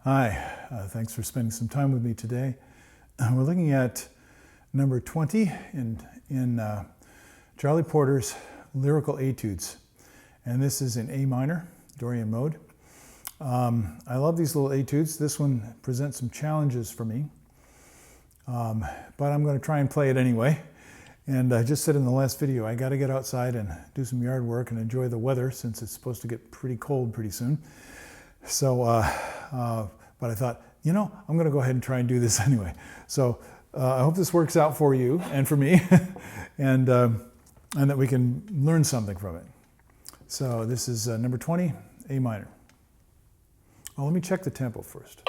Hi, thanks for spending some time with me today. We're looking at number 20 in Charlie Porter's Lyrical Etudes. And this is in A minor, Dorian mode. I love these little etudes. This one presents some challenges for me, but I'm going to try and play it anyway. And I just said in the last video, I got to get outside and do some yard work and enjoy the weather since it's supposed to get pretty cold pretty soon. So, but I thought, I'm going to go ahead and try and do this anyway. So I hope this works out for you and for me, and that we can learn something from it. So this is number 20, A minor. Well, let me check the tempo first.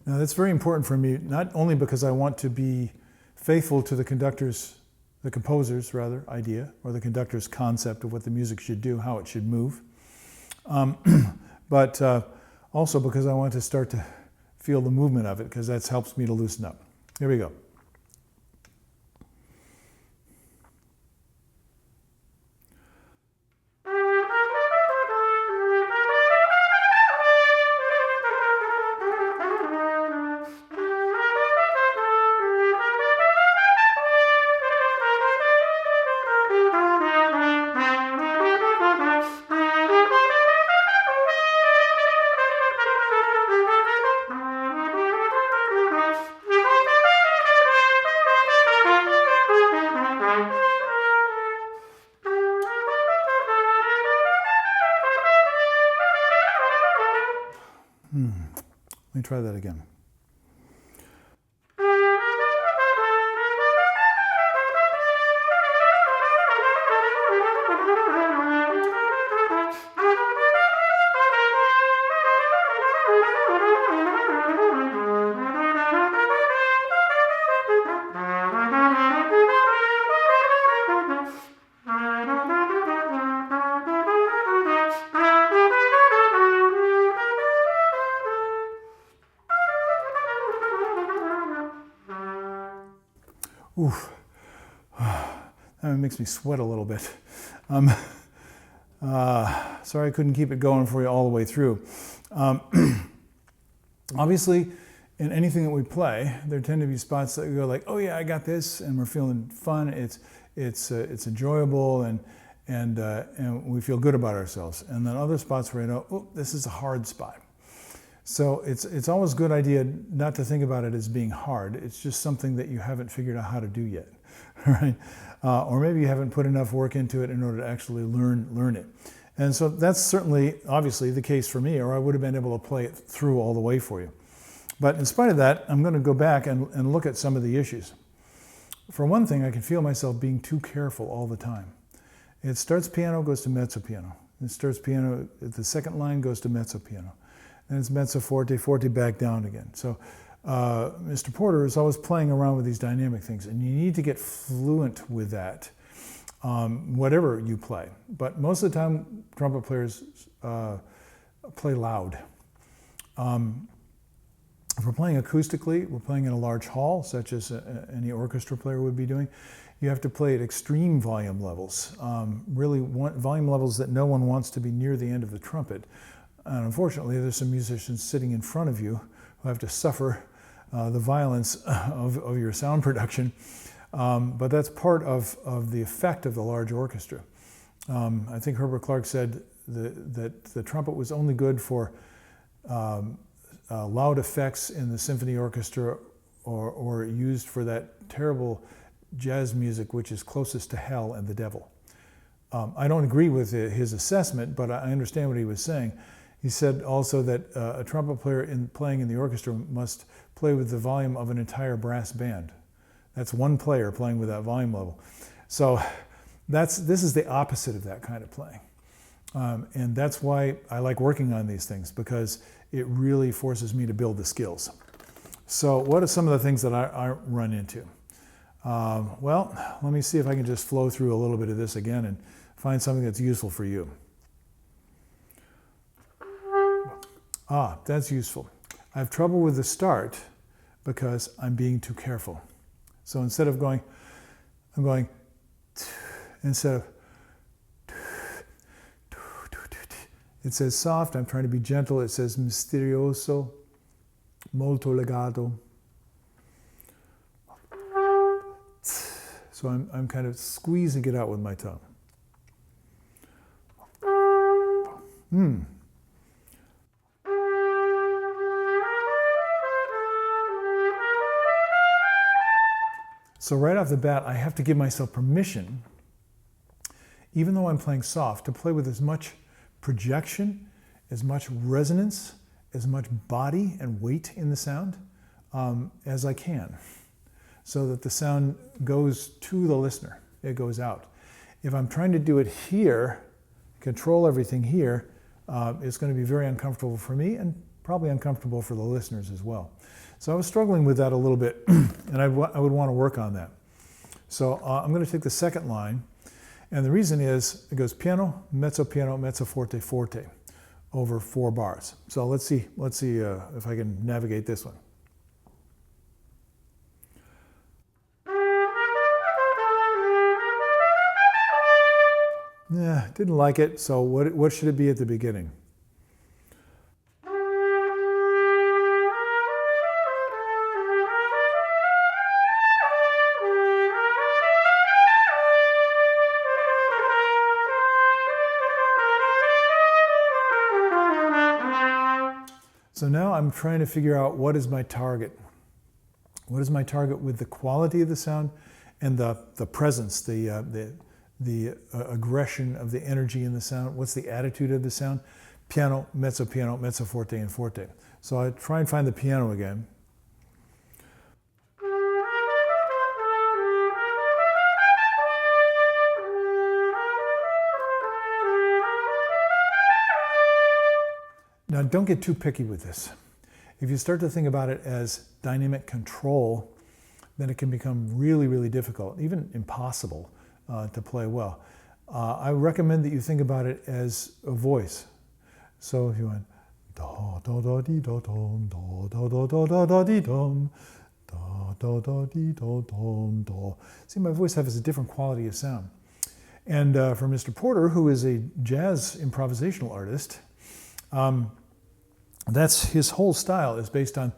Now that's very important for me, not only because I want to be faithful to the composer's idea, or the conductor's concept of what the music should do, how it should move, but also because I want to start to feel the movement of it, because that helps me to loosen up. Here we go. Let me try that again. Oof, that makes me sweat a little bit. Sorry I couldn't keep it going for you all the way through. Obviously, in anything that we play, there tend to be spots that we go like, oh yeah, I got this, and we're feeling fun. It's enjoyable, and we feel good about ourselves. And then other spots where you know, oh, this is a hard spot. So it's always a good idea not to think about it as being hard. It's just something that you haven't figured out how to do yet, right? Or maybe you haven't put enough work into it in order to actually learn it. And so that's certainly, obviously, the case for me, or I would have been able to play it through all the way for you. But in spite of that, I'm going to go back and look at some of the issues. For one thing, I can feel myself being too careful all the time. It starts piano, goes to mezzo piano. It starts piano, the second line goes to mezzo piano. And it's mezzo forte, forte back down again. So Mr. Porter is always playing around with these dynamic things, and you need to get fluent with that, whatever you play. But most of the time, trumpet players play loud. If we're playing acoustically, we're playing in a large hall, such as any orchestra player would be doing, you have to play at extreme volume levels, really volume levels that no one wants to be near the end of the trumpet. And unfortunately, there's some musicians sitting in front of you who have to suffer the violence of your sound production. But that's part of the effect of the large orchestra. I think Herbert Clark said that the trumpet was only good for loud effects in the symphony orchestra, or used for that terrible jazz music which is closest to hell and the devil. I don't agree with his assessment, but I understand what he was saying. He said also that a trumpet player playing in the orchestra must play with the volume of an entire brass band. That's one player playing with that volume level. So this is the opposite of that kind of playing. And that's why I like working on these things, because it really forces me to build the skills. So what are some of the things that I run into? Well, let me see if I can just flow through a little bit of this again and find something that's useful for you. That's useful. I have trouble with the start because I'm being too careful. So instead of going, I'm going, instead of, It says soft, I'm trying to be gentle. It says misterioso, molto legato. So I'm kind of squeezing it out with my tongue. So right off the bat, I have to give myself permission, even though I'm playing soft, to play with as much projection, as much resonance, as much body and weight in the sound as I can, so that the sound goes to the listener. It goes out. If I'm trying to do it here, control everything here, it's going to be very uncomfortable for me and probably uncomfortable for the listeners as well. So I was struggling with that a little bit, and I would want to work on that. So I'm going to take the second line, and the reason is it goes piano, mezzo, forte, forte, over 4 bars. So let's see if I can navigate this one. Yeah, didn't like it. So what should it be at the beginning? So now I'm trying to figure out what is my target. What is my target with the quality of the sound and the presence, the aggression of the energy in the sound? What's the attitude of the sound? Piano, mezzo, forte, and forte. So I try and find the piano again. Now, don't get too picky with this. If you start to think about it as dynamic control, then it can become really, really difficult, even impossible to play well. I recommend that you think about it as a voice. So if you went da da da dee da dum, da da da da da dee dum, da da da dee da dum, da. See, my voice has a different quality of sound. And for Mr. Porter, who is a jazz improvisational artist, that's his whole style is based on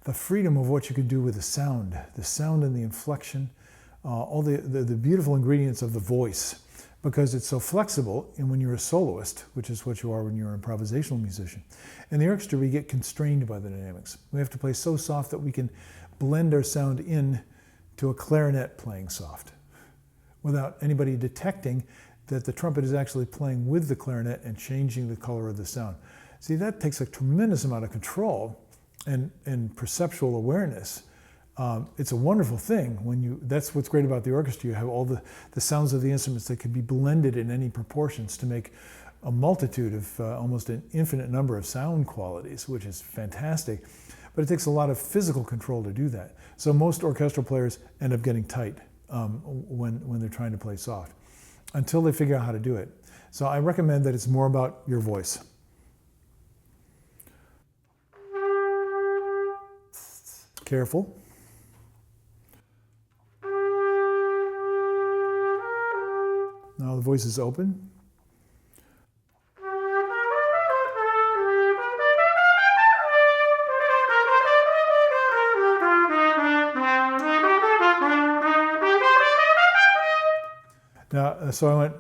the freedom of what you can do with the sound and the inflection, all the beautiful ingredients of the voice, because it's so flexible. And when you're a soloist, which is what you are when you're an improvisational musician, in the orchestra we get constrained by the dynamics. We have to play so soft that we can blend our sound in to a clarinet playing soft, without anybody detecting that the trumpet is actually playing with the clarinet and changing the color of the sound. See, that takes a tremendous amount of control and perceptual awareness. It's a wonderful thing that's what's great about the orchestra. You have all the sounds of the instruments that can be blended in any proportions to make a multitude of almost an infinite number of sound qualities, which is fantastic. But it takes a lot of physical control to do that. So most orchestral players end up getting tight when they're trying to play soft, until they figure out how to do it. So I recommend that it's more about your voice. Careful. Now the voice is open. Now, so I went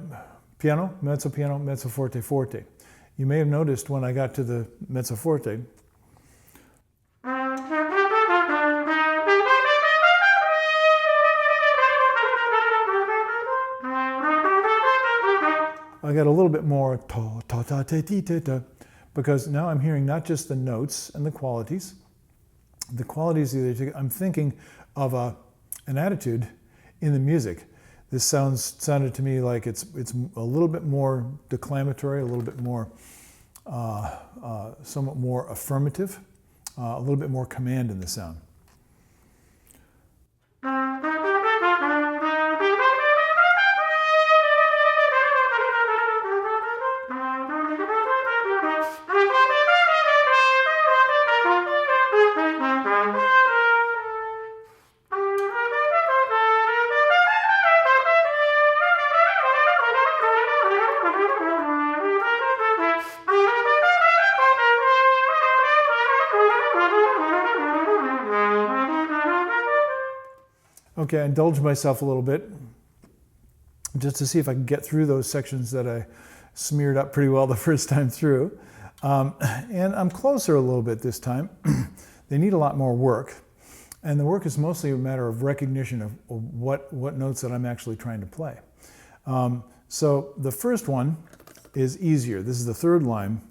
piano, forte, forte. You may have noticed when I got to the mezzo forte, I got a little bit more ta ta ta ta ti ta ta, because now I'm hearing not just the notes and the qualities. The qualities I'm thinking of an attitude in the music. This sounded to me like it's a little bit more declamatory, a little bit more somewhat more affirmative, a little bit more command in the sound. Okay, I indulged myself a little bit just to see if I can get through those sections that I smeared up pretty well the first time through. And I'm closer a little bit this time. They need a lot more work. And the work is mostly a matter of recognition of what notes that I'm actually trying to play. So the first one is easier. This is the third line.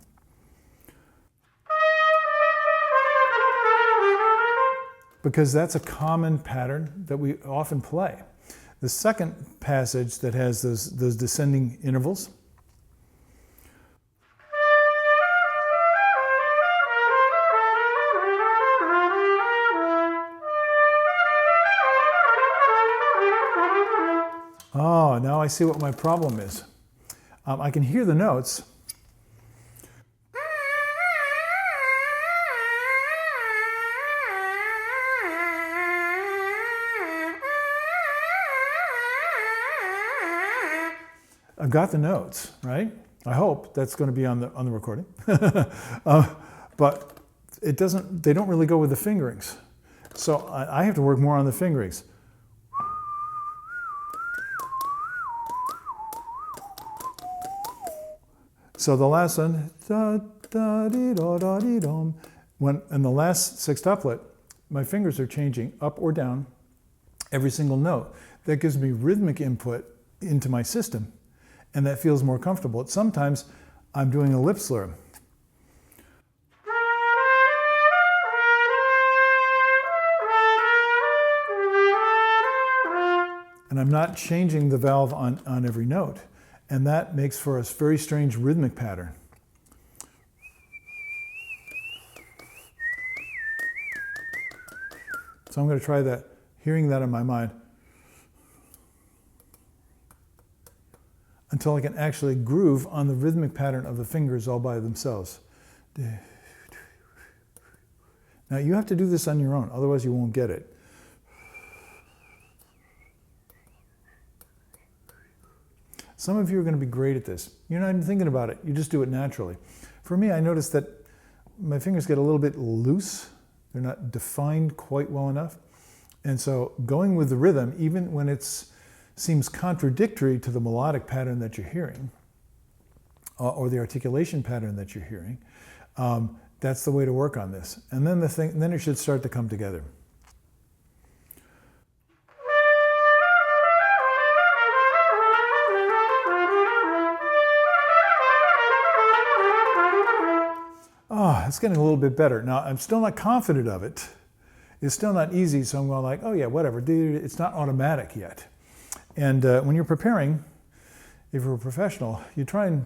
Because that's a common pattern that we often play. The second passage that has those descending intervals. Oh, now I see what my problem is. I can hear the notes. I've got the notes, right? I hope that's going to be on the recording. But it doesn't. They don't really go with the fingerings. So I have to work more on the fingerings. So the last one, da da dee da da dee dum. When in the last sextuplet, my fingers are changing up or down every single note. That gives me rhythmic input into my system, and that feels more comfortable. Sometimes I'm doing a lip slur. And I'm not changing the valve on every note. And that makes for a very strange rhythmic pattern. So I'm going to try that, hearing that in my mind, until I can actually groove on the rhythmic pattern of the fingers all by themselves. Now you have to do this on your own, otherwise you won't get it. Some of you are going to be great at this. You're not even thinking about it. You just do it naturally. For me, I noticed that my fingers get a little bit loose. They're not defined quite well enough. And so going with the rhythm, even when it seems contradictory to the melodic pattern that you're hearing, or the articulation pattern that you're hearing, that's the way to work on this. And then then it should start to come together. Oh, it's getting a little bit better. Now, I'm still not confident of it. It's still not easy, so I'm going like, oh yeah, whatever. It's not automatic yet. And when you're preparing, if you're a professional, you try and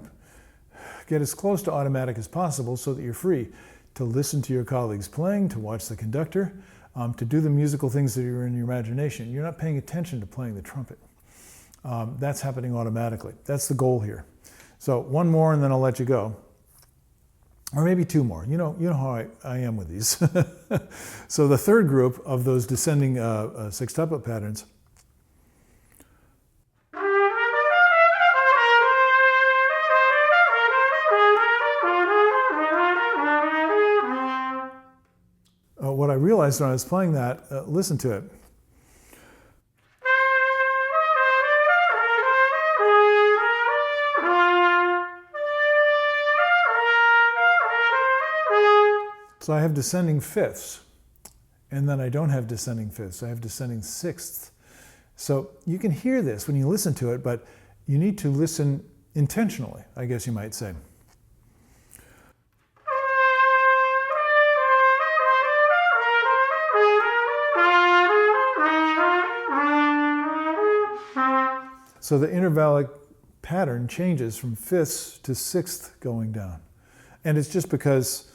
get as close to automatic as possible so that you're free to listen to your colleagues playing, to watch the conductor, to do the musical things that are in your imagination. You're not paying attention to playing the trumpet. That's happening automatically. That's the goal here. So one more and then I'll let you go. Or maybe two more. You know how I am with these. So the third group of those descending sextuplet patterns. What I realized when I was playing that, listen to it. So I have descending fifths, and then I don't have descending fifths. I have descending sixths. So you can hear this when you listen to it, but you need to listen intentionally, I guess you might say. So the intervallic pattern changes from fifths to sixth going down. And it's just because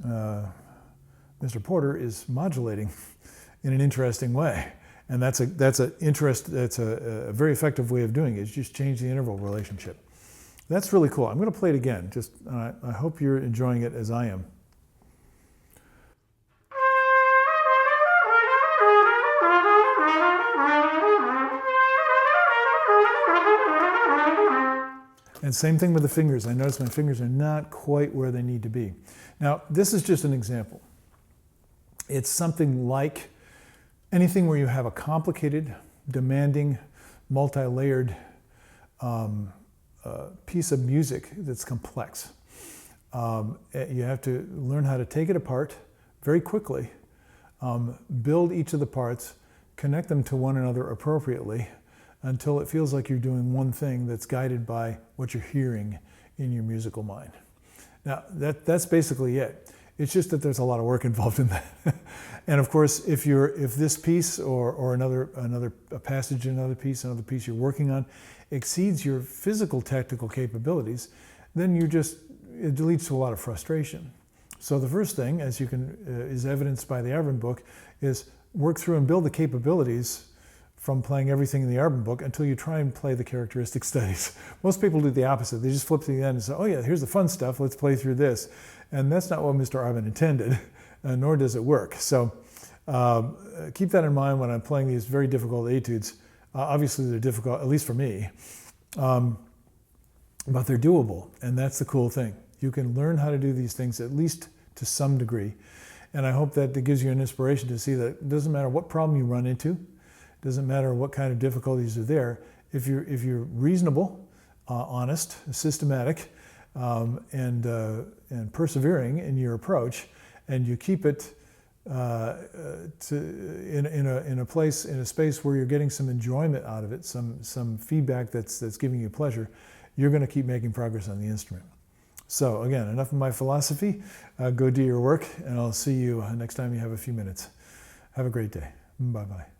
Mr. Porter is modulating in an interesting way, and that's a very effective way of doing it. Is just change the interval relationship. That's really cool. I'm going to play it again. I hope you're enjoying it as I am. And same thing with the fingers. I notice my fingers are not quite where they need to be. Now, this is just an example. It's something like anything where you have a complicated, demanding, multi-layered piece of music that's complex. You have to learn how to take it apart very quickly, build each of the parts, connect them to one another appropriately until it feels like you're doing one thing that's guided by what you're hearing in your musical mind. Now, that's basically it. It's just that there's a lot of work involved in that. And of course, if this piece or another passage, another piece you're working on exceeds your physical technical capabilities, then it leads to a lot of frustration. So the first thing, as you can is evidenced by the Arban book, is work through and build the capabilities from playing everything in the Arban book until you try and play the characteristic studies. Most people do the opposite. They just flip to the end and say, oh yeah, here's the fun stuff, let's play through this. And that's not what Mr. Arban intended, nor does it work. So keep that in mind when I'm playing these very difficult etudes. Obviously they're difficult, at least for me, but they're doable, and that's the cool thing. You can learn how to do these things at least to some degree. And I hope that gives you an inspiration to see that it doesn't matter what problem you run into, it doesn't matter what kind of difficulties are there. If you're reasonable, honest, systematic, and persevering in your approach, and you keep it in a space where you're getting some enjoyment out of it, some feedback that's giving you pleasure, you're going to keep making progress on the instrument. So again, enough of my philosophy. Go do your work, and I'll see you next time you have a few minutes. Have a great day. Bye-bye.